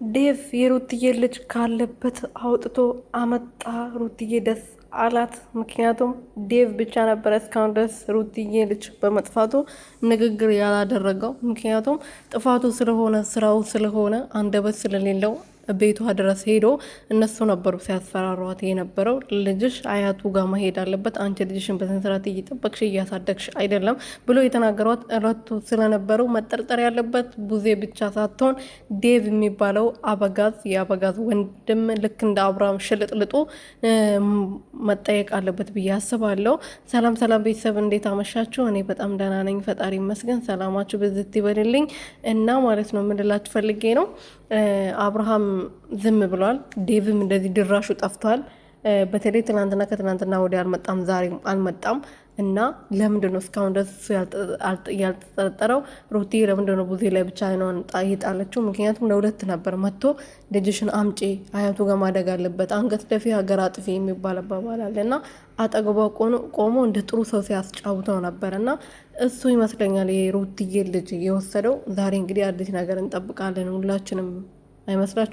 ዴቭ የሩትዬ ልጅ ካለበት አውጥቶ አመጣ። ሩትዬ ደስ አላት። ምክንያቱም ዴቭ ብቻ ነበረ እስካሁን ድረስ ሩትዬ ልጅ በመጥፋቱ ንግግር ያላደረገው። ምክንያቱም ጥፋቱ ስለሆነ ስራው ስለሆነ አንደበት ስለሌለው ቤቷ ድረስ ሄዶ እነሱ ነበሩ ሲያስፈራሯት የነበረው። ልጅሽ አያቱ ጋር መሄድ አለበት፣ አንቺ ልጅሽን በስነስርዓት እየጠበቅሽ እያሳደግሽ አይደለም ብሎ የተናገሯት ረቱ ስለነበረው መጠርጠር ያለበት ቡዜ ብቻ ሳትሆን ዴቭ የሚባለው አበጋዝ፣ የአበጋዝ ወንድም ልክ እንደ አብርሃም ሽልጥልጡ መጠየቅ አለበት ብዬ አስባለሁ። ሰላም ሰላም ቤተሰብ እንዴት አመሻችሁ? እኔ በጣም ደህና ነኝ፣ ፈጣሪ ይመስገን። ሰላማችሁ ብዝት ይበልልኝ እና ማለት ነው የምንላችሁ ፈልጌ ነው አብርሃም ዝም ብሏል። ዴቭም እንደዚህ ድራሹ ጠፍቷል። በተለይ ትናንትና ከትናንትና ወዲያ አልመጣም፣ ዛሬም አልመጣም እና ለምንድን ነው እስካሁን ደስ ያልተጠረጠረው? ሩቲ ለምንድን ነው ቡዜ ላይ ብቻ አይኗን የጣለችው? ምክንያቱም ለሁለት ነበር መጥቶ ልጅሽን አምጪ አያቱ ጋር ማደግ አለበት፣ አንገት ደፊ ሀገር አጥፊ የሚባል አባባል አለ እና አጠገቧ ቆሞ እንደ ጥሩ ሰው ሲያስጫውተው ነበር እና እሱ ይመስለኛል የሩትዬ ልጅ የወሰደው። ዛሬ እንግዲህ አዲስ ነገር እንጠብቃለን ሁላችንም፣ አይመስላችሁ?